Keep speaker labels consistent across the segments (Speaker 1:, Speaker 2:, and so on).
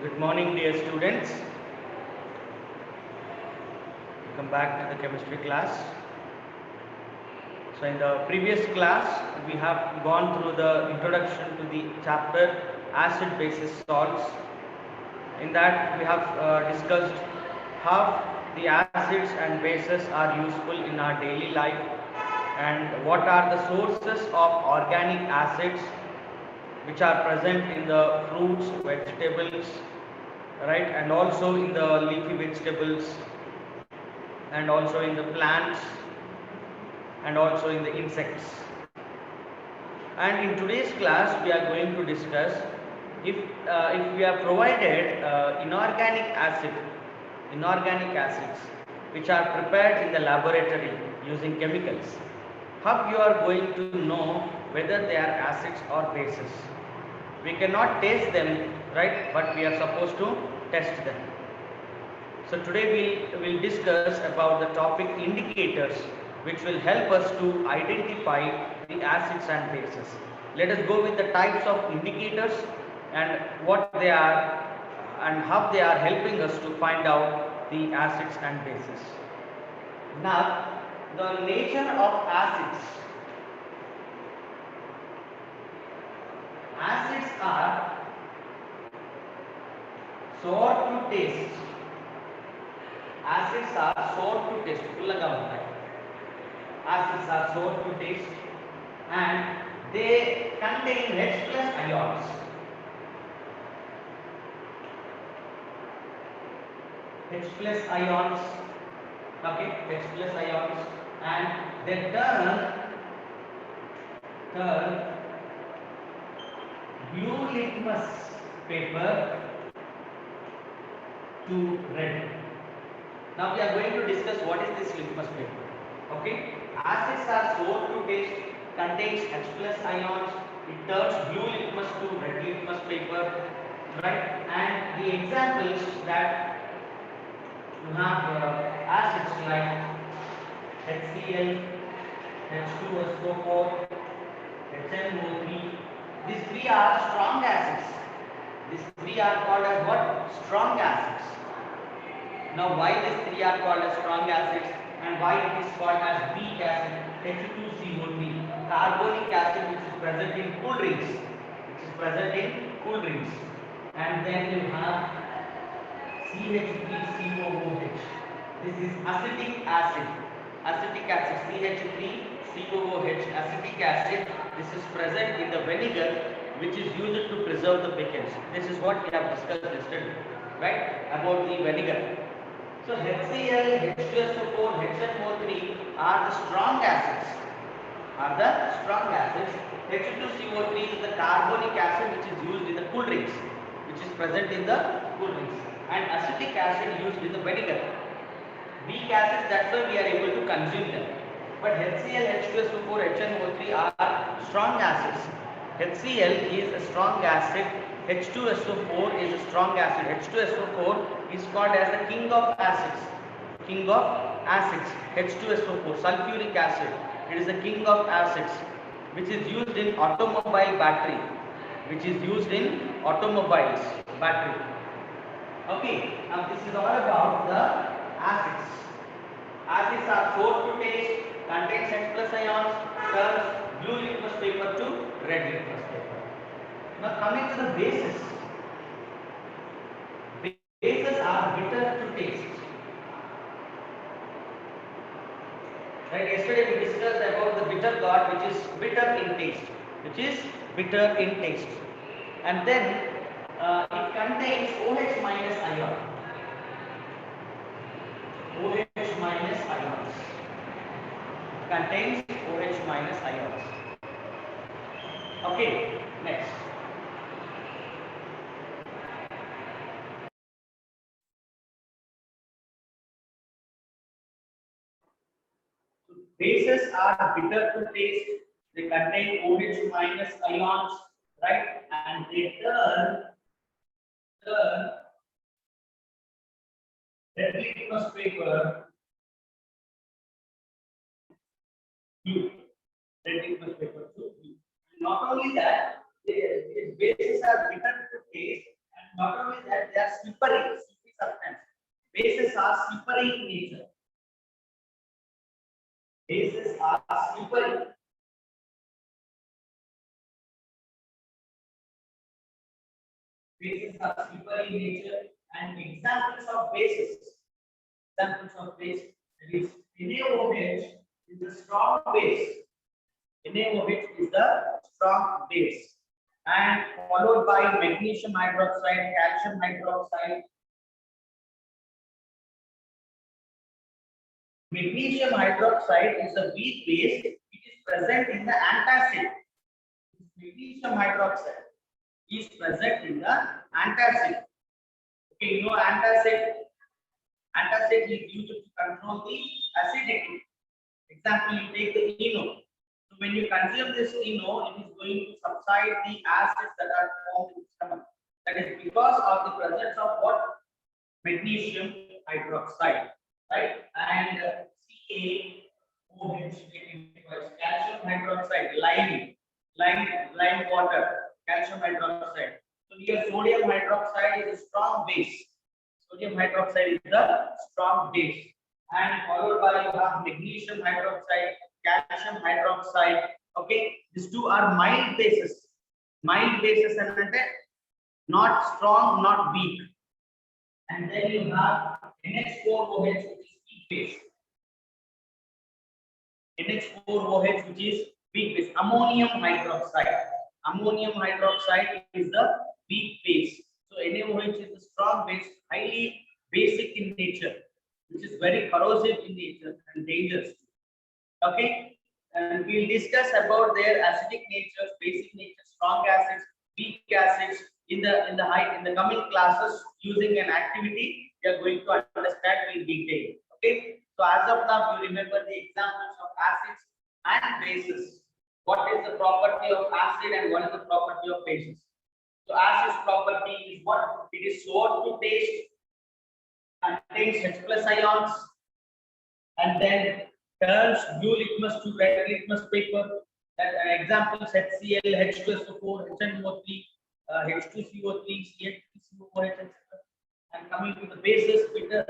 Speaker 1: Good morning, dear students. Welcome back to the chemistry class. So, in the previous class, we have gone through the introduction to the chapter acid basis salts. In that, we have discussed how the acids and bases are useful in our daily life and what are the sources of organic acids which are present in the fruits, vegetables, right, and also in the leafy vegetables and also in the plants and also in the insects. And in today's class we are going to discuss if we are provided inorganic acids which are prepared in the laboratory using chemicals, how you are going to know whether they are acids or bases. We cannot taste them, right, but we are supposed to test them. So today we will discuss about the topic indicators which will help us to identify the acids and bases. Let us go with the types of indicators and what they are and how they are helping us to find out the acids and bases. Now, the nature of acids. Acids are sour to taste. Acids are sour to taste. पुल्लगा होता है. Acids are sour to taste and they contain H plus ions. H plus ions, okay, H plus ions, and they turn blue litmus paper to red. Now we are going to discuss what is this litmus paper. Okay, acids are sour to taste, contains H plus ions, it turns blue litmus to red litmus paper, right? And the examples that you have acids like HCl, H2SO4, HNO3. These three are strong acids. These three are called as what? Strong acids. Now why these three are called as strong acids and why it is called as weak acid, H2CO3, carbonic acid which is present in cool drinks, and then you have CH3COOH. This is acetic acid. CH3COOH, acetic acid. This is present in the vinegar which is used to preserve the pickles. This is what we have discussed yesterday, right? About the vinegar. So HCl, H2SO4, HNO3 are the strong acids. H2CO3 is the carbonic acid which is used in the cool drinks, which is present in the cool drinks, and acetic acid used in the vinegar. Weak acids, that's why we are able to consume them. But HCl, H2SO4, HNO3 are strong acids. HCl is a strong acid. H2SO4 is a strong acid. H2SO4 is called as the king of acids. H2SO4, sulfuric acid. It is the king of acids, which is used in automobile battery. Battery. Okay, now this is all about the acids. Acids are sour to taste, contains H plus ions, turns blue litmus paper to red litmus paper. Now coming to the bases. Bases are bitter to taste. Right, yesterday we discussed about the bitter gourd which is bitter in taste. And then it contains OH minus ion. OH minus ions. Contains OH minus ions. Okay, next. Bases are bitter to taste. They contain OH minus ions, right? And they turn red litmus paper blue. Red litmus paper blue. Not only that, these bases are bitter to taste, and
Speaker 2: not only that, they are slippery substance. Bases are slippery in nature. Bases are slippery. Bases are slippery in nature, and examples of bases. Examples of base, that is NaOH is the strong base. NaOH is the strong base, and followed by magnesium hydroxide, calcium hydroxide. Magnesium hydroxide is a weak base which is present in the antacid. Magnesium hydroxide is present in the antacid. Okay, you know antacid. Antacid is used to control the acidity. Example, you take the ENO. So when you consume this ENO, it is going to subside the acids that are formed in the stomach. That is because of the presence of what? Magnesium hydroxide, right? And CaOH, calcium hydroxide, lime water, calcium hydroxide. So here sodium hydroxide is a strong base. Sodium hydroxide is the strong base, and followed by you have magnesium hydroxide, calcium hydroxide. Okay, these two are mild bases. Mild bases and not strong, not weak. And then you have NH4OH, which is weak base. NH4OH, which is weak base. Ammonium hydroxide. Ammonium hydroxide is the weak base. So NaOH is a strong base, highly basic in nature, which is very corrosive in nature and dangerous. Okay, and we'll discuss about their acidic natures, basic nature, strong acids, weak acids in the coming classes using an activity. We are going to understand in detail. Okay, so as of now, you remember the examples of acids and bases. What is the property of acid and what is the property of bases? So acid's property is what? It is sour to taste, contains H plus ions, and then turns blue litmus to red litmus paper. That examples HCl, H2SO4, HNO3, H2CO3, CH3COOH, etc. And coming to the bases, bitter.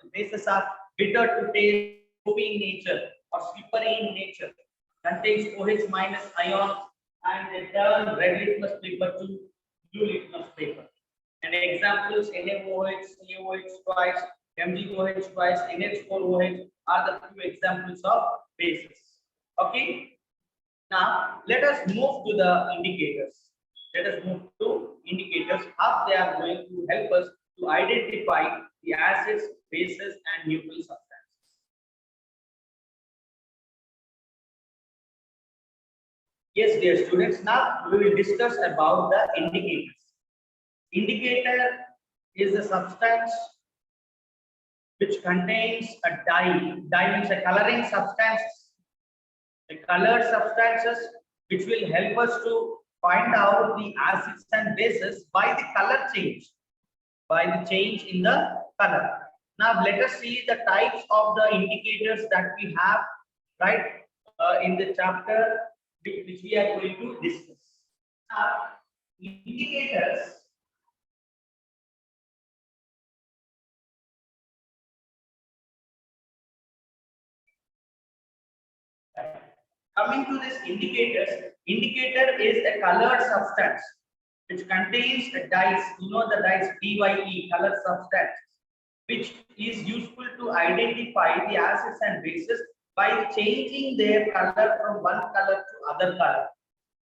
Speaker 2: The bases are bitter to taste, soapy in nature or slippery in nature. Contains OH minus ions and they turn red litmus paper to blue litmus paper. And examples NaOH, COH twice, MgOH twice, NH4OH are the few examples of bases. Okay. Now let us move to the indicators. Let us move to indicators, how they are going to help us to identify the acids, bases, and neutral substances. Yes, dear students, now we will discuss about the indicators. Indicator is a substance which contains a dye. Dye means a coloring substance. The colored substances which will help us to find out the acids and bases by the color change, by the change in the color. Now let us see the types of the indicators that we have, right, in the chapter which we are going to discuss. Indicators coming to this indicator is a colored substance which contains the dyes, you know the dyes DYE, colored substance, which is useful to identify the acids and bases by changing their color from one color to other color.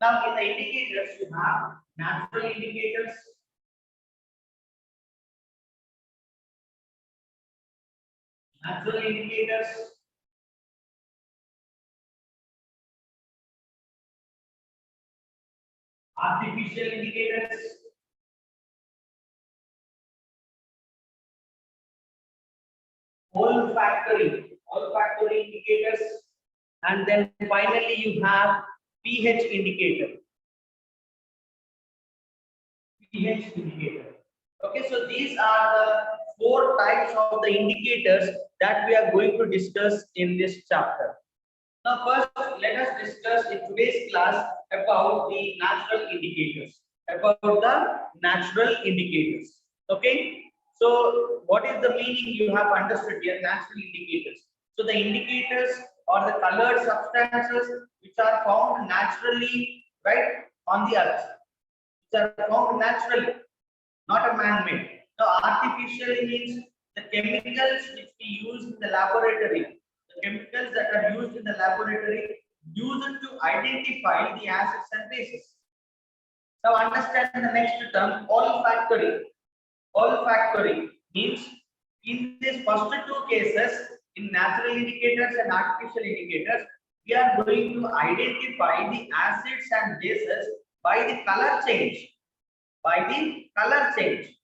Speaker 2: Now in the indicators you have natural indicators, artificial indicators, olfactory indicators, and then finally you have pH indicator. Okay, so these are the 4 types of the indicators that we are going to discuss in this chapter. Now first let us discuss in today's class about the natural indicators. about the natural indicators. Okay. So what is the meaning you have understood here? Natural indicators. So the indicators are the colored substances which are found naturally, right, on the earth. Which are found naturally, not a man-made. Now, artificially means the chemicals which we use in the laboratory. The chemicals that are used in the laboratory used to identify the acids and bases. Now understand the next term, olfactory. Olfactory means in these first two cases, in natural indicators and artificial indicators, we are going to identify the acids and bases by the color change. By the color change.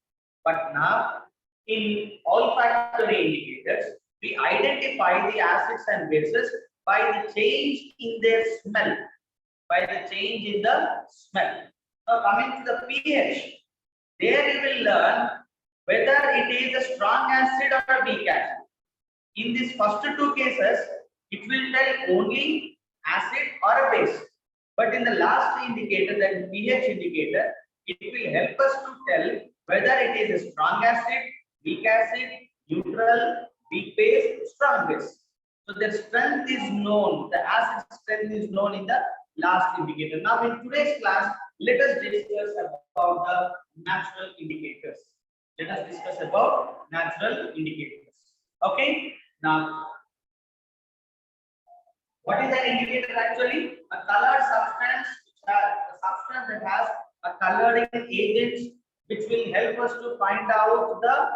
Speaker 2: But now in olfactory indicators, we identify the acids and bases by the change in their smell. By the change in the smell. Now coming to the pH, there you will learn whether it is a strong acid or a weak acid. In these first two cases, it will tell only acid or a base. But in the last indicator, that pH indicator, it will help us to tell whether it is a strong acid, weak acid, neutral, weak base, strong base. So their strength is known, the acid strength is known in the last indicator. Now in today's class, let us discuss about the natural indicators. Let us discuss about natural indicators. Okay. Now, what is an indicator actually? A colored substance, a substance that has a coloring agent which will help us to find out the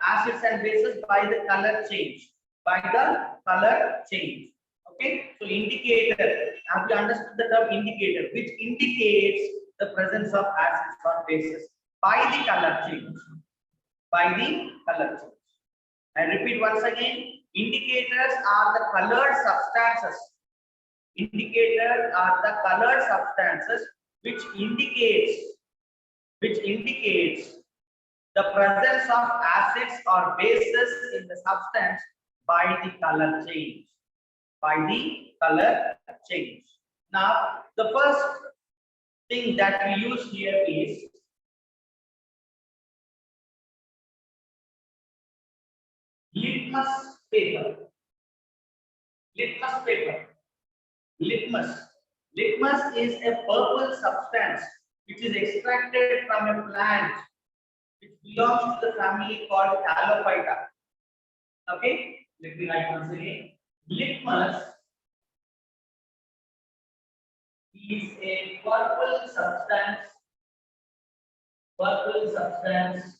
Speaker 2: acids and bases by the color change. By the color change. Okay. So indicator, have you understood the term indicator, which indicates the presence of acids or bases by the color change. By the color change. I repeat once again, indicators are the colored substances. Indicators are the colored substances which indicates the presence of acids or bases in the substance by the color change. By the color change. Now, the first thing that we use here is litmus paper. Litmus paper. Litmus. Litmus is a purple substance which is extracted from a plant which belongs to the family called Talophyta. Okay, let me write once again. Litmus is a purple substance. Purple substance.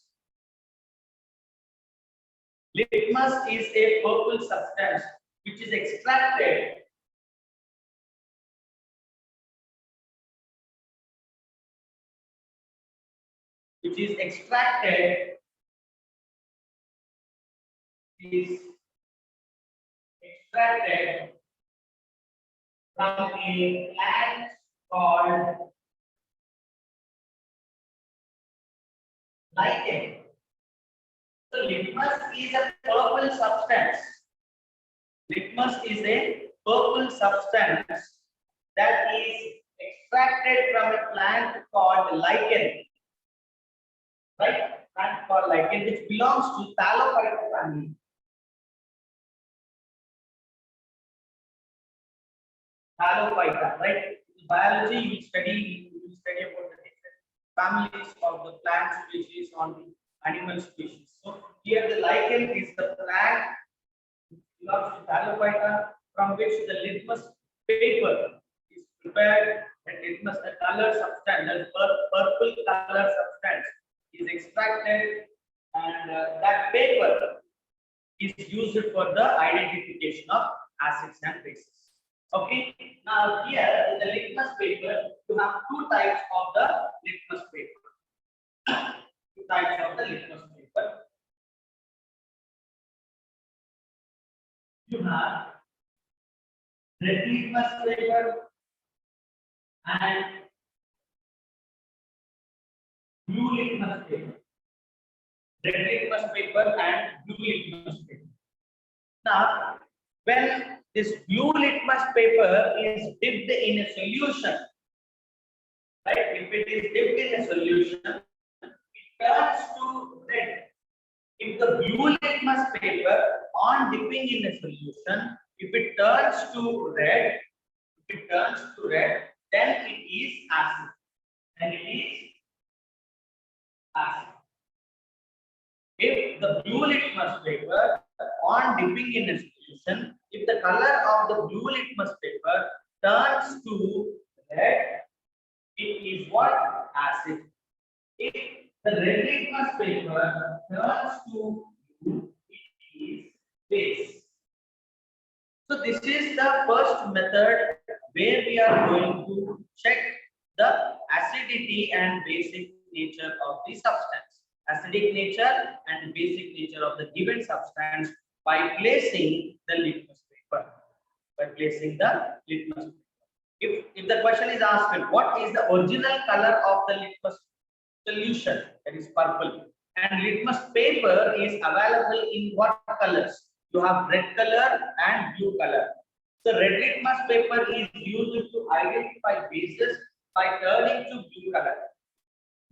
Speaker 2: Litmus is a purple substance which is extracted from a plant called lichen. So litmus is a purple substance. Litmus is a purple substance that is extracted from a plant called lichen. Right? Plant called lichen, which belongs to Talophyta family. Talophyta, right? In biology, you will study about the different families of the plant species on the animal species. So here the lichen is the plant belongs to Talophyta, from which the litmus paper is prepared. And litmus, a color substance, a purple color substance, is extracted, and that paper is used for the identification of acids and bases. Okay. Now here in the litmus paper, you have two types of the litmus paper. Two types of the litmus paper. You have red litmus paper and blue litmus paper. Red litmus paper and blue litmus paper. Now, when this blue litmus paper is dipped in a solution, right? If it is dipped in a solution, it turns to red. If the blue litmus paper on dipping in a solution, if it turns to red, then it is acid. Then it is acid. If the blue litmus paper on dipping in a solution, if the color of the blue litmus paper turns to red, it is what? Acid. If the red litmus paper turns to blue, it is base. So this is the first method where we are going to check the acidity and basic nature of the substance. Acidic nature and basic nature of the given substance by placing the litmus paper. By placing the litmus paper. If the question is asked, what is the original color of the litmus solution? That is purple. And litmus paper is available in what colors? You have red color and blue color. The red litmus paper is used to identify bases by turning to blue color.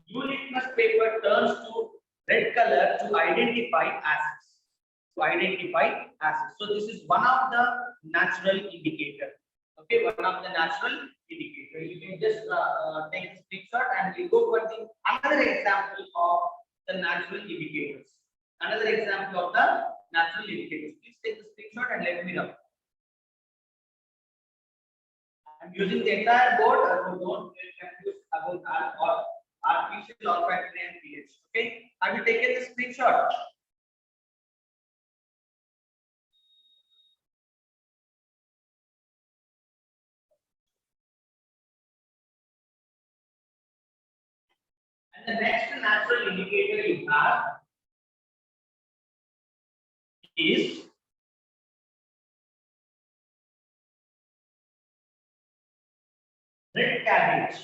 Speaker 2: Blue litmus paper turns to red color to identify acids. So this is one of the natural indicator. Okay, one of the natural indicator. You can just take a screenshot and we go for the another example of the natural indicators. Another example of the natural indicators. Please take the screenshot and let me know. I'm using the entire board, so don't get confused about artificial olfactory and pH. Okay, have you taken the screenshot? And the next natural indicator you have is red cabbage.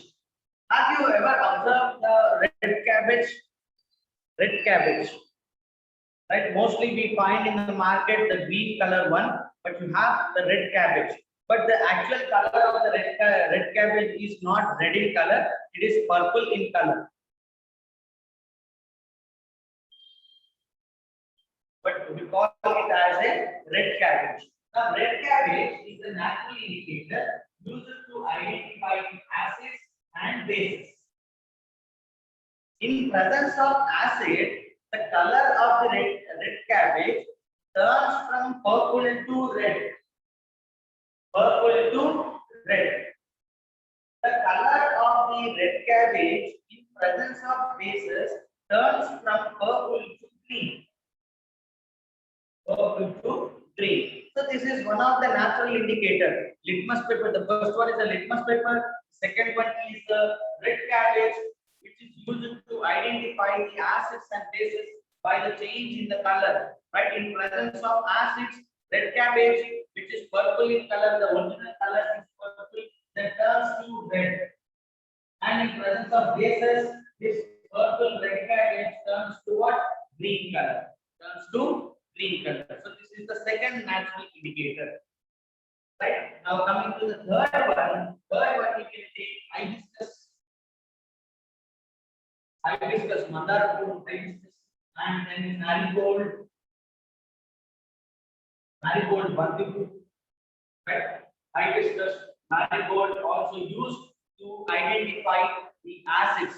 Speaker 2: Have you ever observed the red cabbage? Red cabbage. Right, mostly we find in the market the green color one, but you have the red cabbage. But the actual color of the red cabbage is not red in color, it is purple in color. But we call it as a red cabbage. Now, red cabbage is a natural indicator used to identify acids and bases. In presence of acid, the color of the red cabbage turns from purple to red. Purple to red. The color of the red cabbage in presence of bases turns from purple to green. Purple to green. So this is one of the natural indicator. Litmus paper. The first one is the litmus paper. Second one is the red cabbage, which is used to identify the acids and bases by the change in the color. Right, in presence of acids, red cabbage, which is purple in color, the original color is purple, that turns to red. And in presence of bases, this purple red cabbage turns to what? Green color. Turns to green color. So this is the second natural indicator. Right? Now coming to the third one you can take hibiscus, mandar fruit, hibiscus, and then marigold, bandicoot, right? Hibiscus, marigold also used to identify the acids.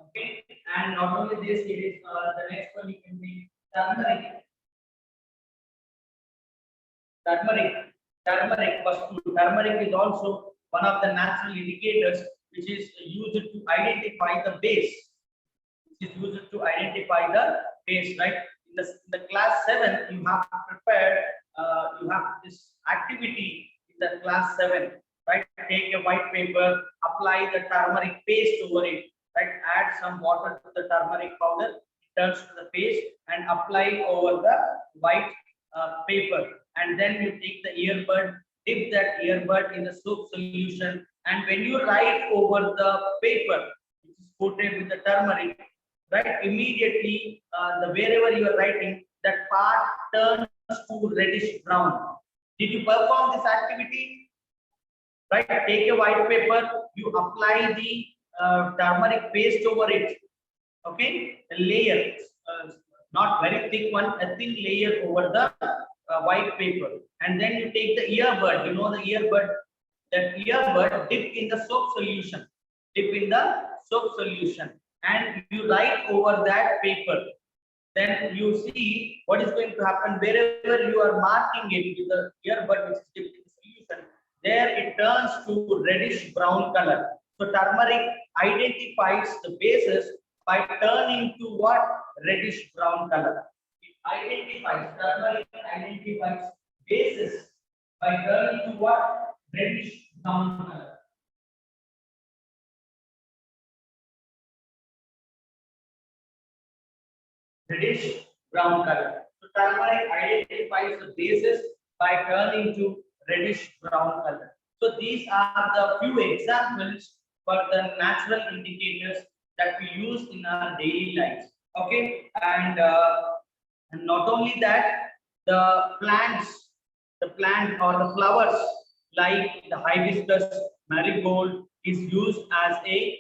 Speaker 2: Okay, and not only this, it is the next one you can take turmeric. Turmeric is also one of the natural indicators which is used to identify the base. Right? In the class 7, you have prepared, you have this activity in the class 7. Right? Take a white paper, apply the turmeric paste over it. Right? Add some water to the turmeric powder, it turns to the paste, and apply over the white paper. And then you take the earbud, dip that earbud in the soap solution, and when you write over the paper, which is coated with the turmeric, right, immediately wherever you are writing, that part turns to reddish brown. Did you perform this activity? Right, take a white paper, you apply the turmeric paste over it. Okay, a layer, not very thick one, a thin layer over the white paper, and then you take the earbud. You know the earbud. That earbud dip in the soap solution. Dip in the soap solution, and you write over that paper. Then you see what is going to happen wherever you are marking it with the earbud which is dipped in the solution. There it turns to reddish brown color. So turmeric identifies the bases by turning to what? Reddish brown color. It identifies, turmeric identifies bases by turning to what? Reddish brown color. Reddish brown color. So turmeric identifies the bases by turning to reddish brown color. So these are the few examples for the natural indicators that we use in our daily lives. Okay, and not only that, the plants, the plant or the flowers like the hibiscus, marigold is used as a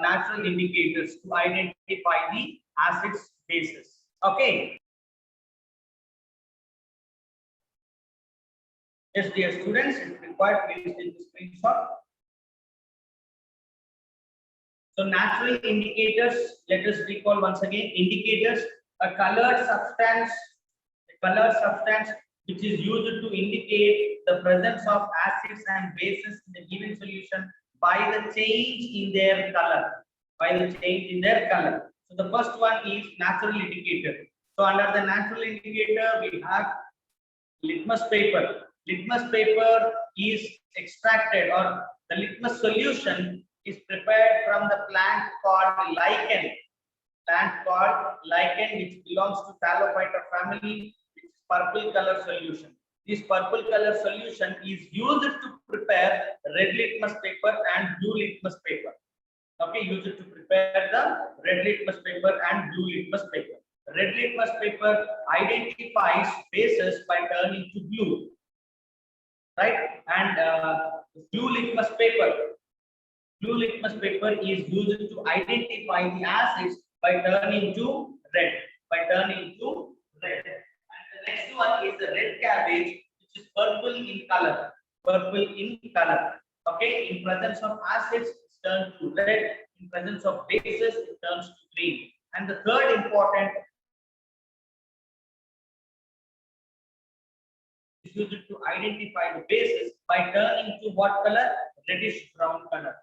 Speaker 2: natural indicators to identify the acids bases. Okay. Yes, dear students, if required, please take the screenshot. So natural indicators, let us recall once again. Indicators, a colored substance which is used to indicate the presence of acids and bases in the given solution by the change in their color. By the change in their color. So the first one is natural indicator. So under the natural indicator, we have litmus paper. Litmus paper is extracted, or the litmus solution is prepared from the plant called lichen. Plant called lichen, which belongs to Thallophyta family, which is purple color solution. This purple color solution is used to prepare red litmus paper and blue litmus paper. Okay, used to prepare the red litmus paper and blue litmus paper. Red litmus paper identifies bases by turning to blue, right? And blue litmus paper is used to identify the acids by turning to red. And the next one is the red cabbage, which is purple in color. Okay, in presence of acids, it turns to red. In presence of bases, it turns to green. And the third important is used to identify the bases by turning to what color? Reddish brown color.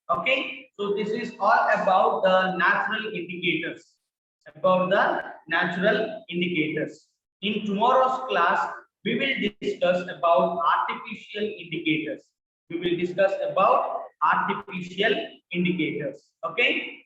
Speaker 2: Okay, so this is all about the natural indicators. In tomorrow's class, we will discuss about artificial indicators. Okay.